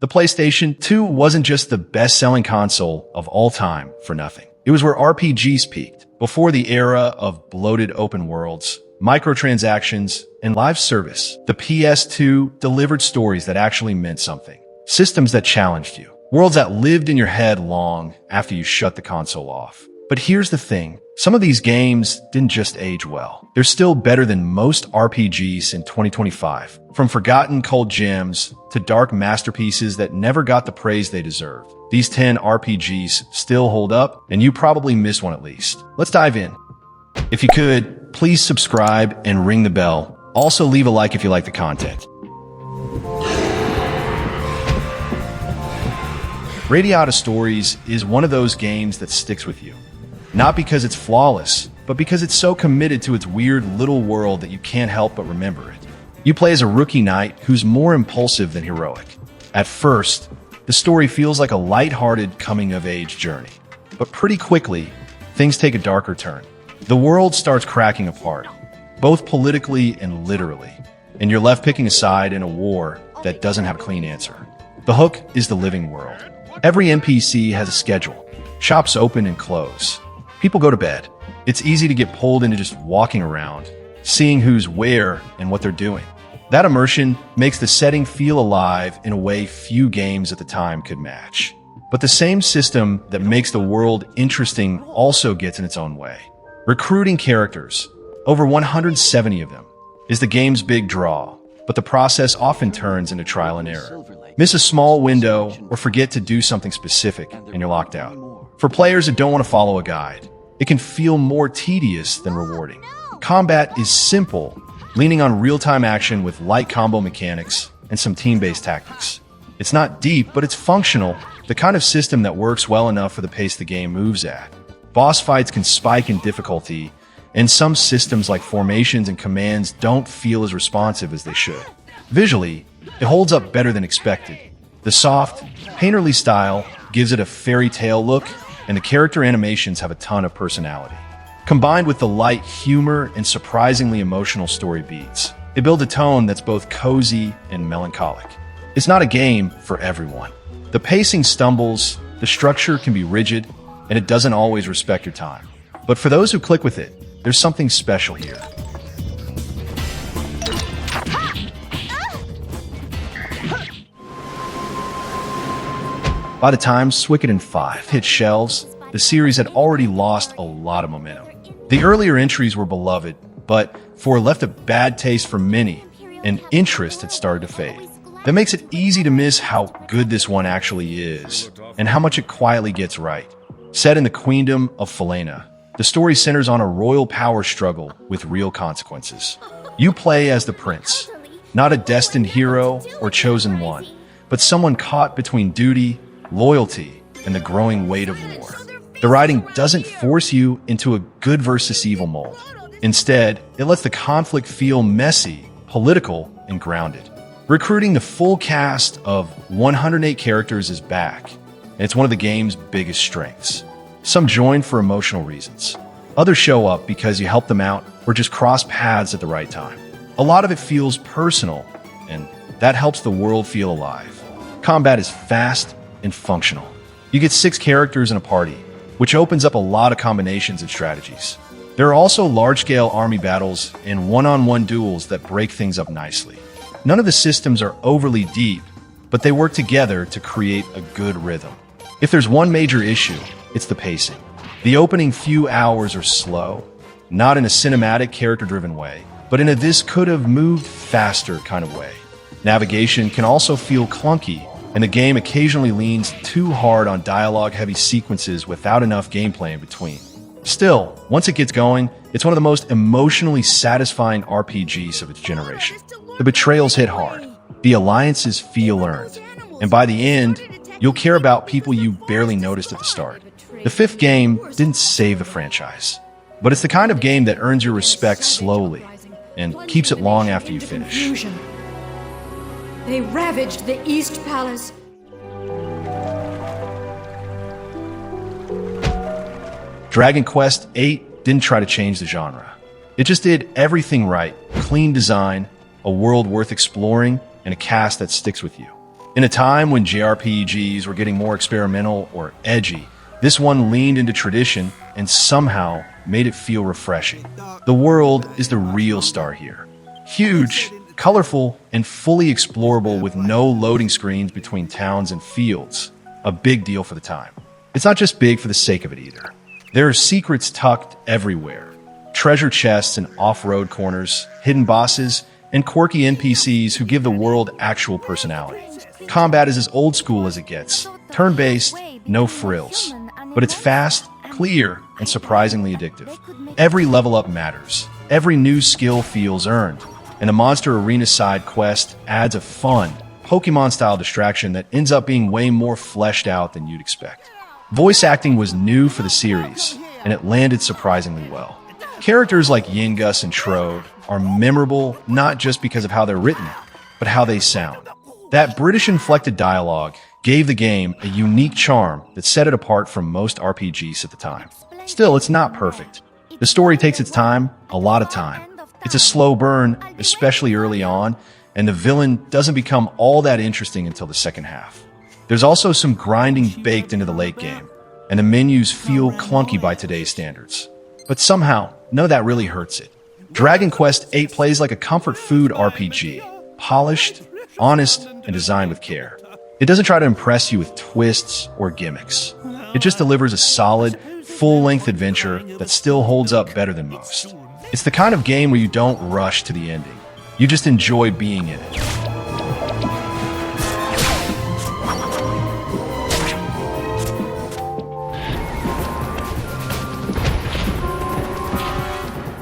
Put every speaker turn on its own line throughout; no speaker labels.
The PlayStation 2 wasn't just the best-selling console of all time for nothing. It was where RPGs peaked, before the era of bloated open worlds, microtransactions, and live service. The PS2 delivered stories that actually meant something. Systems that challenged you. Worlds that lived in your head long after you shut the console off. But here's the thing. Some of these games didn't just age well. They're still better than most RPGs in 2025. From forgotten cold gems to dark masterpieces that never got the praise they deserved. These 10 RPGs still hold up, and you probably missed one at least. Let's dive in. If you could, please subscribe and ring the bell. Also leave a like if you like the content. Radiata Stories is one of those games that sticks with you. Not because it's flawless, but because it's so committed to its weird little world that you can't help but remember it. You play as a rookie knight who's more impulsive than heroic. At first, the story feels like a lighthearted coming-of-age journey. But pretty quickly, things take a darker turn. The world starts cracking apart, both politically and literally, and you're left picking a side in a war that doesn't have a clean answer. The hook is the living world. Every NPC has a schedule. Shops open and close. People go to bed. It's easy to get pulled into just walking around, seeing who's where and what they're doing. That immersion makes the setting feel alive in a way few games at the time could match. But the same system that makes the world interesting also gets in its own way. Recruiting characters, over 170 of them, is the game's big draw, but the process often turns into trial and error. Miss a small window or forget to do something specific and you're locked out. For players that don't want to follow a guide, it can feel more tedious than rewarding. Combat is simple, leaning on real-time action with light combo mechanics and some team-based tactics. It's not deep, but it's functional, the kind of system that works well enough for the pace the game moves at. Boss fights can spike in difficulty, and some systems like formations and commands don't feel as responsive as they should. Visually, it holds up better than expected. The soft, painterly style gives it a fairy tale look, and the character animations have a ton of personality. Combined with the light humor and surprisingly emotional story beats, it builds a tone that's both cozy and melancholic. It's not a game for everyone. The pacing stumbles, the structure can be rigid, and it doesn't always respect your time. But for those who click with it, there's something special here. By the time Suikoden 5 hit shelves, the series had already lost a lot of momentum. The earlier entries were beloved, but left a bad taste for many, and interest had started to fade. That makes it easy to miss how good this one actually is, and how much it quietly gets right. Set in the queendom of Falena, the story centers on a royal power struggle with real consequences. You play as the prince, not a destined hero or chosen one, but someone caught between duty, loyalty, and the growing weight of war. The writing doesn't force you into a good versus evil mold. Instead, it lets the conflict feel messy, political, and grounded. Recruiting the full cast of 108 characters is back, and it's one of the game's biggest strengths. Some join for emotional reasons. Others show up because you helped them out or just cross paths at the right time. A lot of it feels personal, and that helps the world feel alive. Combat is fast and functional. You get 6 characters in a party, which opens up a lot of combinations and strategies. There are also large-scale army battles and one-on-one duels that break things up nicely. None of the systems are overly deep, but they work together to create a good rhythm. If there's one major issue, it's the pacing. The opening few hours are slow, not in a cinematic, character-driven way, but in a this could have moved faster kind of way. Navigation can also feel clunky, and the game occasionally leans too hard on dialogue-heavy sequences without enough gameplay in between. Still, once it gets going, it's one of the most emotionally satisfying RPGs of its generation. The betrayals hit hard, the alliances feel earned, and by the end, you'll care about people you barely noticed at the start. The 5th game didn't save the franchise, but it's the kind of game that earns your respect slowly and keeps it long after you finish.
They ravaged the East Palace.
Dragon Quest VIII didn't try to change the genre. It just did everything right. Clean design, a world worth exploring, and a cast that sticks with you. In a time when JRPGs were getting more experimental or edgy, this one leaned into tradition and somehow made it feel refreshing. The world is the real star here. Huge, colorful, and fully explorable with no loading screens between towns and fields. A big deal for the time. It's not just big for the sake of it either. There are secrets tucked everywhere. Treasure chests and off-road corners, hidden bosses, and quirky NPCs who give the world actual personality. Combat is as old school as it gets. Turn-based, no frills. But it's fast, clear, and surprisingly addictive. Every level up matters. Every new skill feels earned. And the Monster Arena side quest adds a fun, Pokemon-style distraction that ends up being way more fleshed out than you'd expect. Voice acting was new for the series, and it landed surprisingly well. Characters like Yingus and Trode are memorable not just because of how they're written, but how they sound. That British-inflected dialogue gave the game a unique charm that set it apart from most RPGs at the time. Still, it's not perfect. The story takes its time, a lot of time. It's a slow burn, especially early on, and the villain doesn't become all that interesting until the second half. There's also some grinding baked into the late game, and the menus feel clunky by today's standards. But somehow, none of that really hurts it. Dragon Quest VIII plays like a comfort food RPG, polished, honest, and designed with care. It doesn't try to impress you with twists or gimmicks. It just delivers a solid, full-length adventure that still holds up better than most. It's the kind of game where you don't rush to the ending. You just enjoy being in it.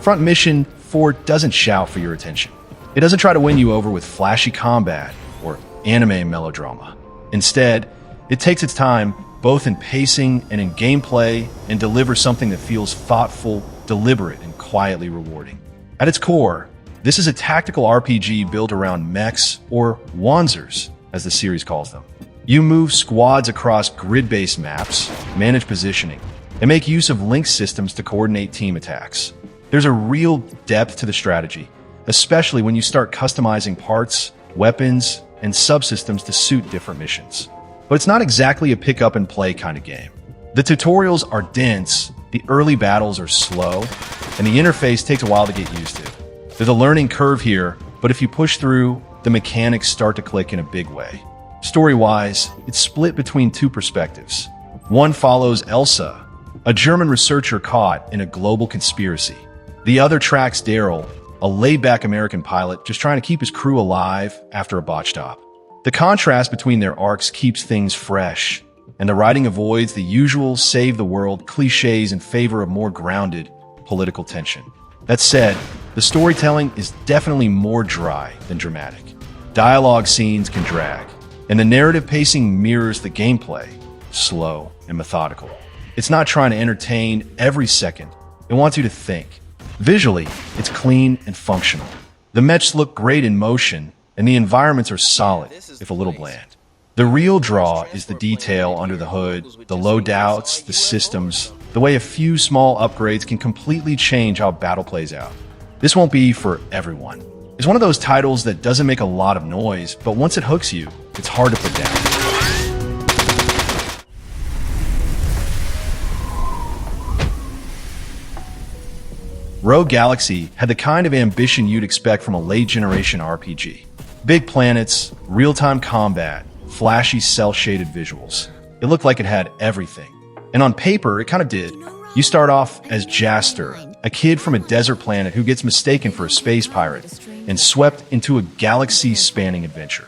Front Mission 4 doesn't shout for your attention. It doesn't try to win you over with flashy combat or anime melodrama. Instead, it takes its time both in pacing and in gameplay and delivers something that feels thoughtful, deliberate, and quietly rewarding. At its core, this is a tactical RPG built around mechs, or wanzers, as the series calls them. You move squads across grid-based maps, manage positioning, and make use of link systems to coordinate team attacks. There's a real depth to the strategy, especially when you start customizing parts, weapons, and subsystems to suit different missions. But it's not exactly a pick-up-and-play kind of game. The tutorials are dense, the early battles are slow, and the interface takes a while to get used to. There's a learning curve here, but if you push through, the mechanics start to click in a big way. Story-wise, it's split between two perspectives. One follows Elsa, a German researcher caught in a global conspiracy. The other tracks Daryl, a laid-back American pilot just trying to keep his crew alive after a botched op. The contrast between their arcs keeps things fresh, and the writing avoids the usual save-the-world cliches in favor of more grounded political tension. That said, the storytelling is definitely more dry than dramatic. Dialogue scenes can drag, and the narrative pacing mirrors the gameplay, slow and methodical. It's not trying to entertain every second, it wants you to think. Visually, it's clean and functional. The mechs look great in motion, and the environments are solid, if a little bland. The real draw is the detail under the hood, the loadouts, the systems, the way a few small upgrades can completely change how battle plays out. This won't be for everyone. It's one of those titles that doesn't make a lot of noise, but once it hooks you, it's hard to put down. Rogue Galaxy had the kind of ambition you'd expect from a late-generation RPG. Big planets, real-time combat, flashy cel-shaded visuals. It looked like it had everything. And on paper, it kind of did. You start off as Jaster, a kid from a desert planet who gets mistaken for a space pirate and swept into a galaxy-spanning adventure.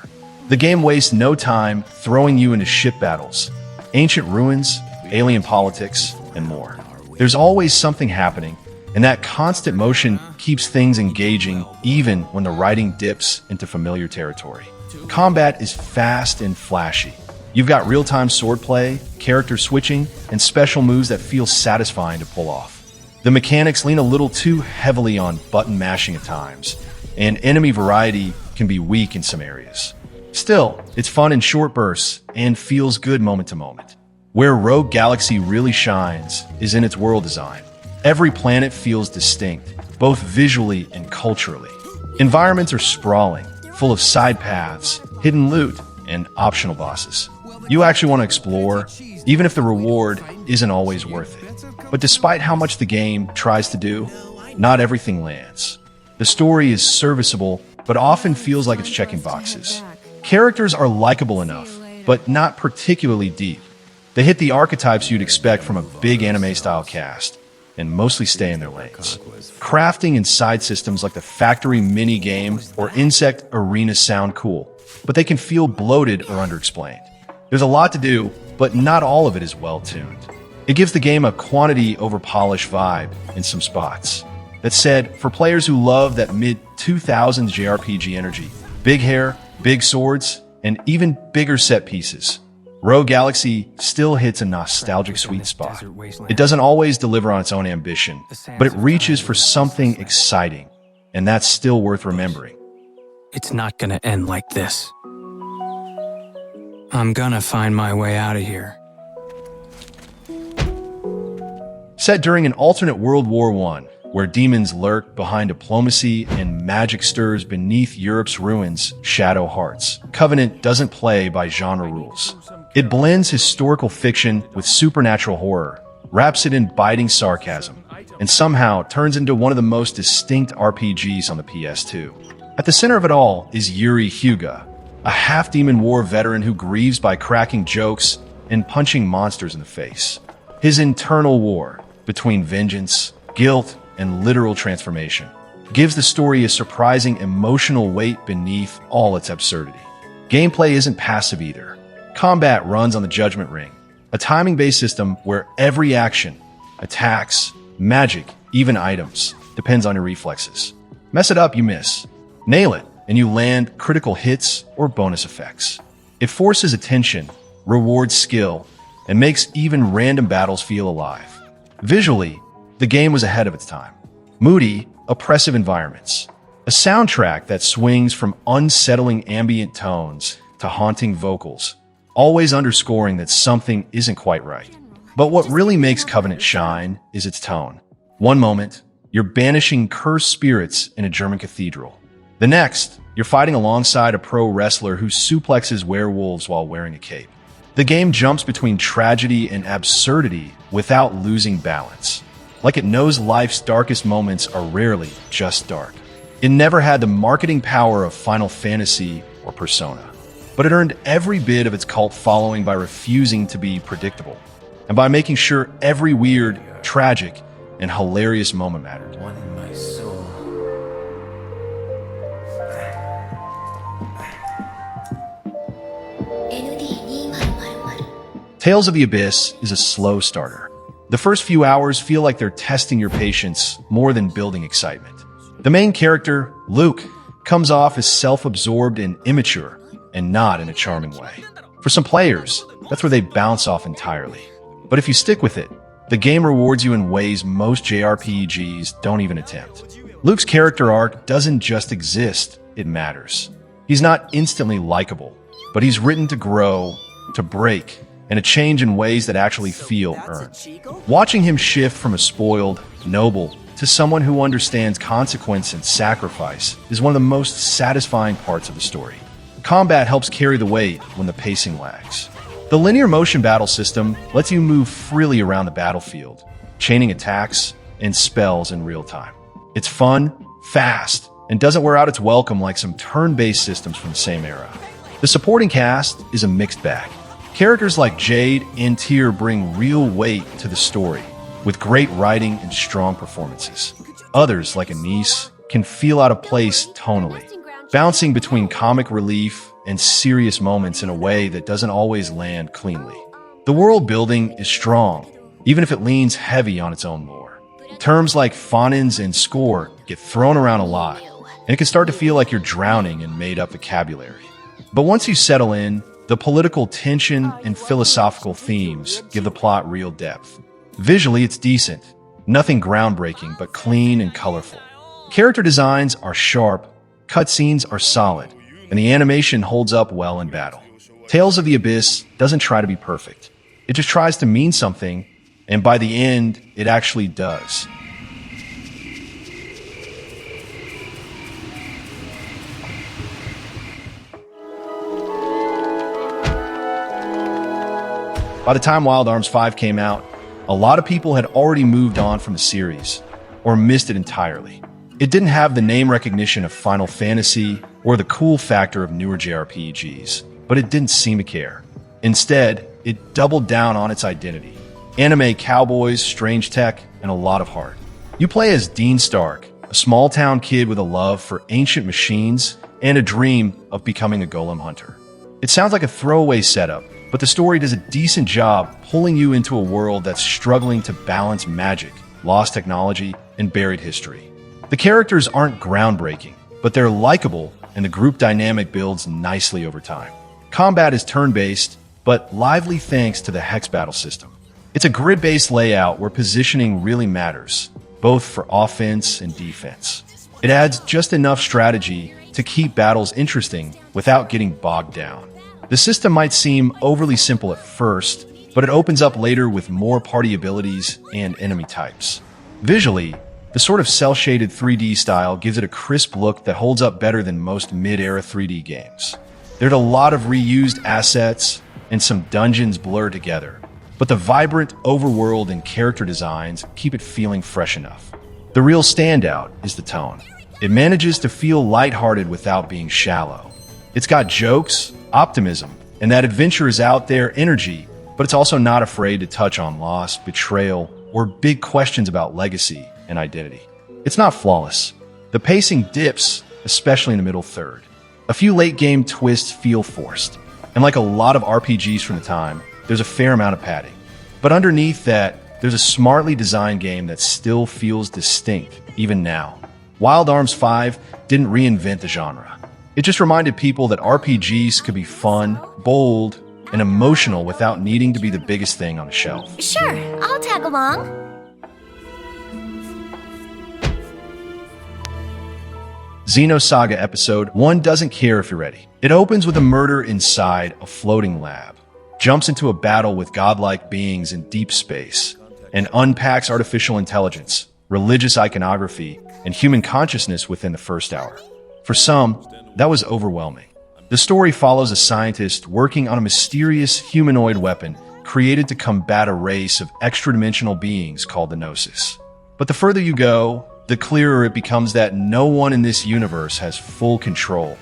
The game wastes no time throwing you into ship battles, ancient ruins, alien politics, and more. There's always something happening, and that constant motion keeps things engaging even when the writing dips into familiar territory. Combat is fast and flashy. You've got real-time swordplay, character switching, and special moves that feel satisfying to pull off. The mechanics lean a little too heavily on button mashing at times, and enemy variety can be weak in some areas. Still, it's fun in short bursts and feels good moment to moment. Where Rogue Galaxy really shines is in its world design. Every planet feels distinct, both visually and culturally. Environments are sprawling, full of side paths, hidden loot, and optional bosses. You actually want to explore, even if the reward isn't always worth it. But despite how much the game tries to do, not everything lands. The story is serviceable, but often feels like it's checking boxes. Characters are likable enough, but not particularly deep. They hit the archetypes you'd expect from a big anime-style cast, and mostly stay in their lanes. Crafting and side systems like the factory mini-game or insect arena sound cool, but they can feel bloated or underexplained. There's a lot to do, but not all of it is well-tuned. It gives the game a quantity over polish vibe in some spots. That said, for players who love that mid-2000s JRPG energy, big hair, big swords, and even bigger set pieces, Rogue Galaxy still hits a nostalgic sweet spot. It doesn't always deliver on its own ambition, but it reaches for something exciting, and that's still worth remembering.
It's not gonna end like this. I'm gonna find my way out of here.
Set during an alternate World War I, where demons lurk behind diplomacy and magic stirs beneath Europe's ruins, Shadow Hearts. Covenant doesn't play by genre rules. It blends historical fiction with supernatural horror, wraps it in biting sarcasm, and somehow turns into one of the most distinct RPGs on the PS2. At the center of it all is Yuri Hyuga, a half-demon war veteran who grieves by cracking jokes and punching monsters in the face. His internal war between vengeance, guilt, and literal transformation gives the story a surprising emotional weight beneath all its absurdity. Gameplay isn't passive either. Combat runs on the Judgment Ring, a timing-based system where every action, attacks, magic, even items, depends on your reflexes. Mess it up, you miss. Nail it, and you land critical hits or bonus effects. It forces attention, rewards skill, and makes even random battles feel alive. Visually, the game was ahead of its time. Moody, oppressive environments. A soundtrack that swings from unsettling ambient tones to haunting vocals, always underscoring that something isn't quite right. But what really makes Covenant shine is its tone. One moment, you're banishing cursed spirits in a German cathedral. The next, you're fighting alongside a pro wrestler who suplexes werewolves while wearing a cape. The game jumps between tragedy and absurdity without losing balance. Like it knows life's darkest moments are rarely just dark. It never had the marketing power of Final Fantasy or Persona, but it earned every bit of its cult following by refusing to be predictable, and by making sure every weird, tragic, and hilarious moment mattered.
One in my soul.
Tales of the Abyss is a slow starter. The first few hours feel like they're testing your patience more than building excitement. The main character, Luke, comes off as self-absorbed and immature, and not in a charming way. For some players, that's where they bounce off entirely. But if you stick with it, the game rewards you in ways most JRPGs don't even attempt. Luke's character arc doesn't just exist, it matters. He's not instantly likable, but he's written to grow, to break, and to change in ways that actually feel earned. Watching him shift from a spoiled, noble, to someone who understands consequence and sacrifice is one of the most satisfying parts of the story. Combat helps carry the weight when the pacing lags. The linear motion battle system lets you move freely around the battlefield, chaining attacks and spells in real time. It's fun, fast, and doesn't wear out its welcome like some turn-based systems from the same era. The supporting cast is a mixed bag. Characters like Jade and Tyr bring real weight to the story, with great writing and strong performances. Others, like Anise, can feel out of place tonally, bouncing between comic relief and serious moments in a way that doesn't always land cleanly. The world building is strong, even if it leans heavy on its own lore. Terms like phonins and score get thrown around a lot, and it can start to feel like you're drowning in made-up vocabulary. But once you settle in, the political tension and philosophical themes give the plot real depth. Visually, it's decent. Nothing groundbreaking, but clean and colorful. Character designs are sharp, cutscenes are solid, and the animation holds up well in battle. Tales of the Abyss doesn't try to be perfect. It just tries to mean something, and by the end, it actually does. By the time Wild Arms 5 came out, a lot of people had already moved on from the series or missed it entirely. It didn't have the name recognition of Final Fantasy or the cool factor of newer JRPGs, but it didn't seem to care. Instead, it doubled down on its identity. Anime cowboys, strange tech, and a lot of heart. You play as Dean Stark, a small-town kid with a love for ancient machines and a dream of becoming a golem hunter. It sounds like a throwaway setup, but the story does a decent job pulling you into a world that's struggling to balance magic, lost technology, and buried history. The characters aren't groundbreaking, but they're likable, and the group dynamic builds nicely over time. Combat is turn-based, but lively thanks to the hex battle system. It's a grid-based layout where positioning really matters, both for offense and defense. It adds just enough strategy to keep battles interesting without getting bogged down. The system might seem overly simple at first, but it opens up later with more party abilities and enemy types. Visually, the sort of cel-shaded 3D style gives it a crisp look that holds up better than most mid-era 3D games. There's a lot of reused assets and some dungeons blur together, but the vibrant overworld and character designs keep it feeling fresh enough. The real standout is the tone. It manages to feel lighthearted without being shallow. It's got jokes, optimism, and that adventure is out there energy, but it's also not afraid to touch on loss, betrayal, or big questions about legacy and identity. It's not flawless. The pacing dips, especially in the middle third. A few late-game twists feel forced, and like a lot of RPGs from the time, there's a fair amount of padding. But underneath that, there's a smartly designed game that still feels distinct, even now. Wild Arms 5 didn't reinvent the genre. It just reminded people that RPGs could be fun, bold, and emotional without needing to be the biggest thing on the shelf.
Sure, I'll tag along.
Xenosaga Episode 1 doesn't care if you're ready. It opens with a murder inside a floating lab, jumps into a battle with godlike beings in deep space, and unpacks artificial intelligence, religious iconography, and human consciousness within the first hour. For some, that was overwhelming. The story follows a scientist working on a mysterious humanoid weapon created to combat a race of extra-dimensional beings called the Gnosis. But the further you go, the clearer it becomes that no one in this universe has full control.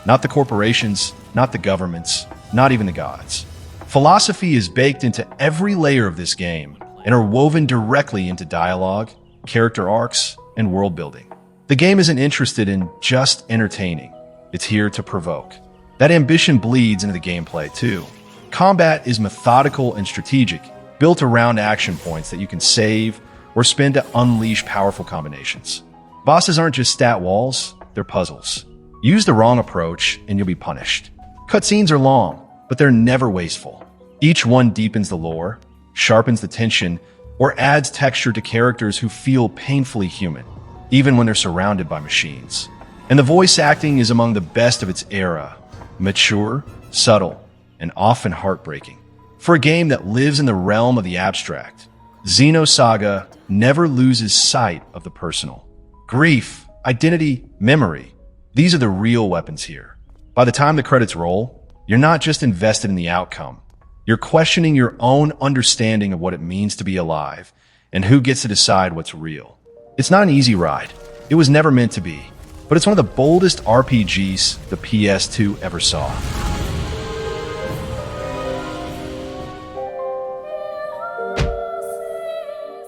Not the corporations, not the governments, not even the gods. Philosophy is baked into every layer of this game and are woven directly into dialogue, character arcs, and world building. The game isn't interested in just entertaining. It's here to provoke. That ambition bleeds into the gameplay, too. Combat is methodical and strategic, built around action points that you can save or spend to unleash powerful combinations. Bosses aren't just stat walls, they're puzzles. Use the wrong approach and you'll be punished. Cutscenes are long, but they're never wasteful. Each one deepens the lore, sharpens the tension, or adds texture to characters who feel painfully human, even when they're surrounded by machines. And the voice acting is among the best of its era, mature, subtle, and often heartbreaking. For a game that lives in the realm of the abstract, Xenosaga never loses sight of the personal. Grief, identity, memory, these are the real weapons here. By the time the credits roll, you're not just invested in the outcome. You're questioning your own understanding of what it means to be alive and who gets to decide what's real. It's not an easy ride. It was never meant to be. But it's one of the boldest RPGs the PS2 ever saw.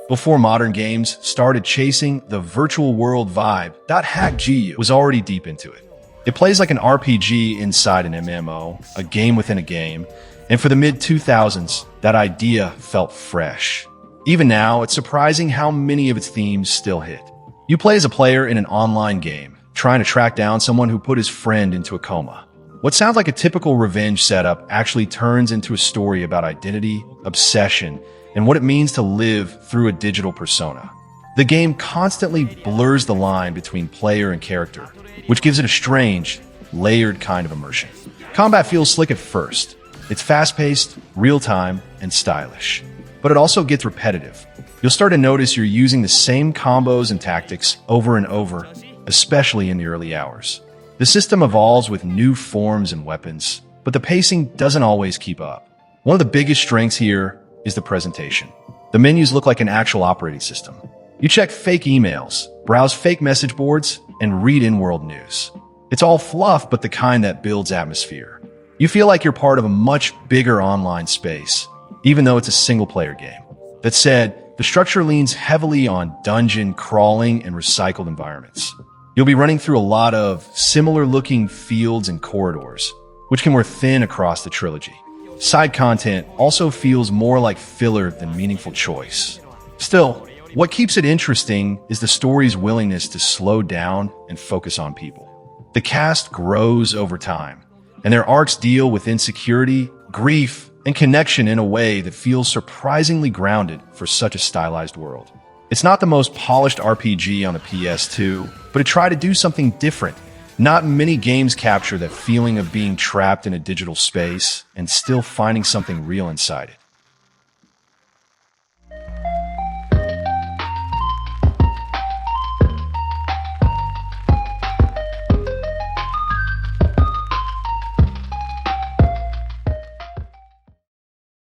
Before modern games started chasing the virtual world vibe, .hack.gu was already deep into it. It plays like an RPG inside an MMO, a game within a game, and for the mid-2000s, that idea felt fresh. Even now, it's surprising how many of its themes still hit. You play as a player in an online game, trying to track down someone who put his friend into a coma. What sounds like a typical revenge setup actually turns into a story about identity, obsession, and what it means to live through a digital persona. The game constantly blurs the line between player and character, which gives it a strange, layered kind of immersion. Combat feels slick at first. It's fast-paced, real-time, and stylish. But it also gets repetitive. You'll start to notice you're using the same combos and tactics over and over, especially in the early hours. The system evolves with new forms and weapons, but the pacing doesn't always keep up. One of the biggest strengths here is the presentation. The menus look like an actual operating system. You check fake emails, browse fake message boards, and read in-world news. It's all fluff, but the kind that builds atmosphere. You feel like you're part of a much bigger online space, even though it's a single-player game. That said, the structure leans heavily on dungeon crawling and recycled environments. You'll be running through a lot of similar-looking fields and corridors, which can wear thin across the trilogy. Side content also feels more like filler than meaningful choice. Still, what keeps it interesting is the story's willingness to slow down and focus on people. The cast grows over time, and their arcs deal with insecurity, grief, and connection in a way that feels surprisingly grounded for such a stylized world. It's not the most polished RPG on the PS2, but it tried to do something different. Not many games capture that feeling of being trapped in a digital space and still finding something real inside it.